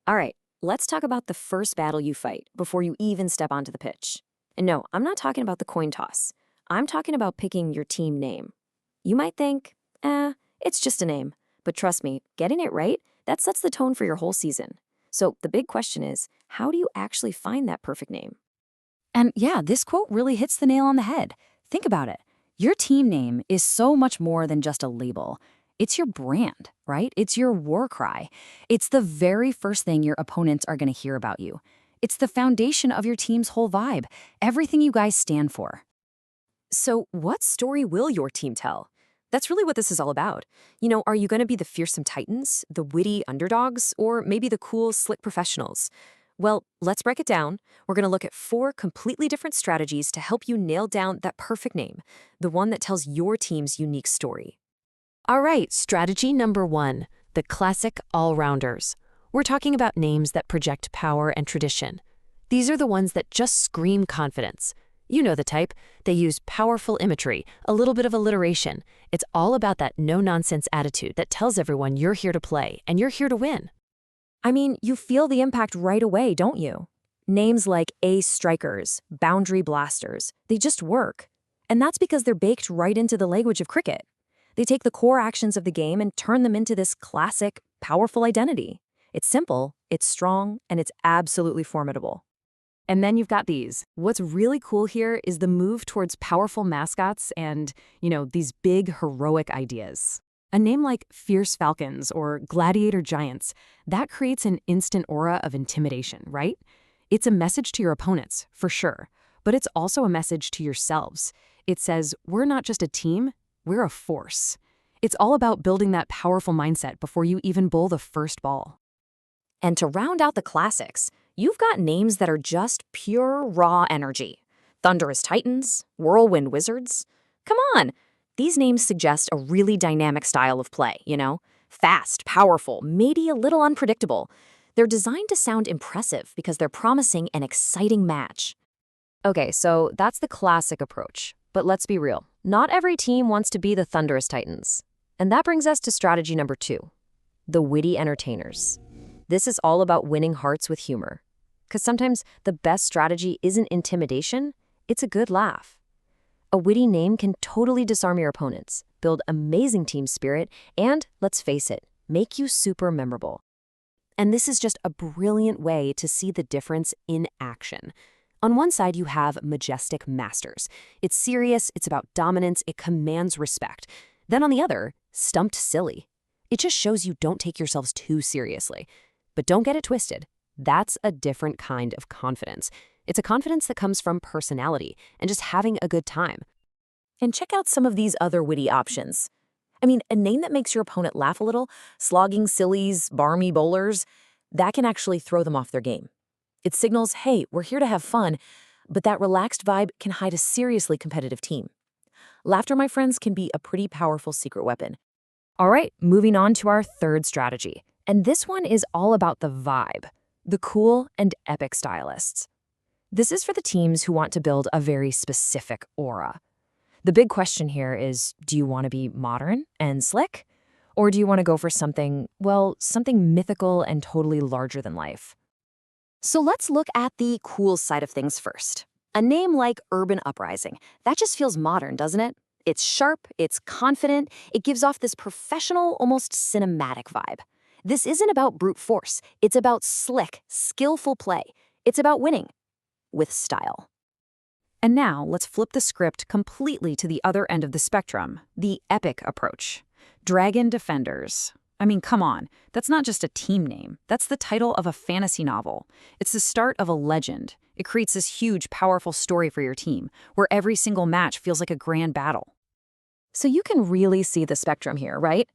All right, let's talk about the first battle you fight before you even step onto the pitch. And no, I'm not talking about the coin toss. I'm talking about picking your team name. You might think, it's just a name. But trust me, getting it right, that sets the tone for your whole season. So the big question is, how do you actually find that perfect name? And yeah, this quote really hits the nail on the head. Think about it. Your team name is so much more than just a label. It's your brand, right? It's your war cry. It's the very first thing your opponents are going to hear about you. It's the foundation of your team's whole vibe, everything you guys stand for. So, what story will your team tell? That's really what this is all about. Are you going to be the fearsome titans, the witty underdogs, or maybe the cool, slick professionals? Well, let's break it down. We're going to look at four completely different strategies to help you nail down that perfect name, the one that tells your team's unique story. All right, strategy number one, the classic all-rounders. We're talking about names that project power and tradition. These are the ones that just scream confidence. You know the type. They use powerful imagery, a little bit of alliteration. It's all about that no-nonsense attitude that tells everyone you're here to play and you're here to win. I mean, you feel the impact right away, don't you? Names like ace strikers, boundary blasters, they just work. And that's because they're baked right into the language of cricket. They take the core actions of the game and turn them into this classic, powerful identity. It's simple, it's strong, and it's absolutely formidable. And then you've got these. What's really cool here is the move towards powerful mascots and, these big heroic ideas. A name like Fierce Falcons or Gladiator Giants, that creates an instant aura of intimidation, right? It's a message to your opponents, for sure, but it's also a message to yourselves. It says, we're not just a team, we're a force. It's all about building that powerful mindset before you even bowl the first ball. And to round out the classics, you've got names that are just pure raw energy. Thunderous Titans, Whirlwind Wizards. Come on! These names suggest a really dynamic style of play, Fast, powerful, maybe a little unpredictable. They're designed to sound impressive because they're promising an exciting match. Okay, so that's the classic approach. But let's be real. Not every team wants to be the Thunderous Titans. And that brings us to strategy number two, the witty entertainers. This is all about winning hearts with humor. Because sometimes the best strategy isn't intimidation, it's a good laugh. A witty name can totally disarm your opponents, build amazing team spirit, and, let's face it, make you super memorable. And this is just a brilliant way to see the difference in action. On one side, you have majestic masters. It's serious, it's about dominance, it commands respect. Then on the other, stumped silly. It just shows you don't take yourselves too seriously. But don't get it twisted. That's a different kind of confidence. It's a confidence that comes from personality and just having a good time. And check out some of these other witty options. I mean, a name that makes your opponent laugh a little, slogging sillies, barmy bowlers, that can actually throw them off their game. It signals, hey, we're here to have fun, but that relaxed vibe can hide a seriously competitive team. Laughter, my friends, can be a pretty powerful secret weapon. All right, moving on to our third strategy. And this one is all about the vibe, the cool and epic stylists. This is for the teams who want to build a very specific aura. The big question here is, do you want to be modern and slick? Or do you want to go for something mythical and totally larger than life? So let's look at the cool side of things first. A name like Urban Uprising, that just feels modern, doesn't it? It's sharp, it's confident, it gives off this professional, almost cinematic vibe. This isn't about brute force, it's about slick, skillful play. It's about winning with style. And now let's flip the script completely to the other end of the spectrum, the epic approach. Dragon Defenders. I mean, come on, that's not just a team name. That's the title of a fantasy novel. It's the start of a legend. It creates this huge, powerful story for your team, where every single match feels like a grand battle. So you can really see the spectrum here, right?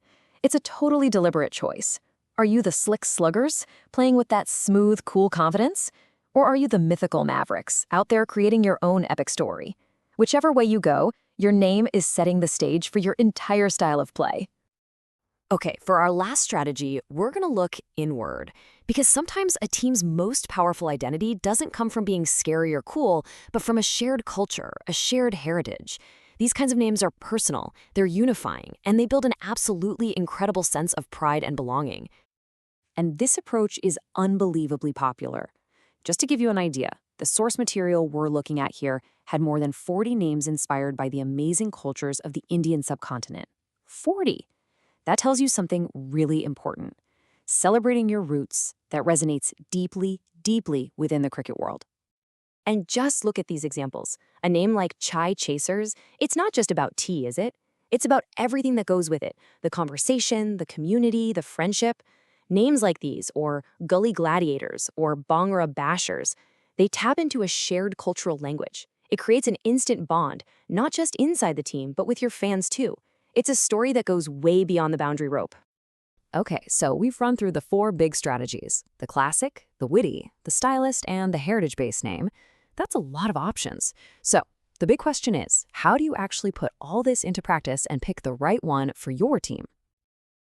It's a totally deliberate choice. Are you the slick sluggers, playing with that smooth, cool confidence? Or are you the mythical mavericks, out there creating your own epic story? Whichever way you go, your name is setting the stage for your entire style of play. Okay, for our last strategy, we're going to look inward. Because sometimes a team's most powerful identity doesn't come from being scary or cool, but from a shared culture, a shared heritage. These kinds of names are personal, they're unifying, and they build an absolutely incredible sense of pride and belonging. And this approach is unbelievably popular. Just to give you an idea, the source material we're looking at here had more than 40 names inspired by the amazing cultures of the Indian subcontinent. 40! That tells you something really important. Celebrating your roots that resonates deeply, deeply within the cricket world. And just look at these examples. A name like Chai Chasers, it's not just about tea, is it? It's about everything that goes with it. The conversation, the community, the friendship. Names like these, or Gully Gladiators, or Bhangra Bashers, they tap into a shared cultural language. It creates an instant bond, not just inside the team, but with your fans too. It's a story that goes way beyond the boundary rope. Okay, so we've run through the 4 big strategies: the classic, the witty, the stylist, and the heritage-based name. That's a lot of options. So the big question is, how do you actually put all this into practice and pick the right one for your team?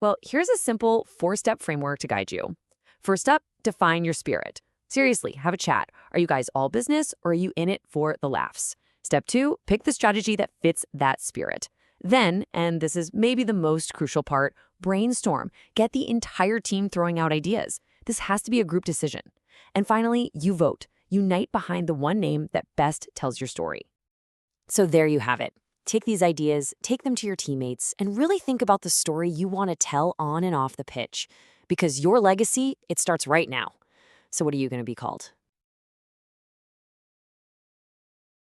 Well, here's a simple 4-step framework to guide you. First up, define your spirit. Seriously, have a chat. Are you guys all business or are you in it for the laughs? Step 2, pick the strategy that fits that spirit. Then, and this is maybe the most crucial part, brainstorm. Get the entire team throwing out ideas. This has to be a group decision. And finally, you vote. Unite behind the one name that best tells your story. So there you have it. Take these ideas, take them to your teammates, and really think about the story you want to tell on and off the pitch. Because your legacy, it starts right now. So what are you going to be called?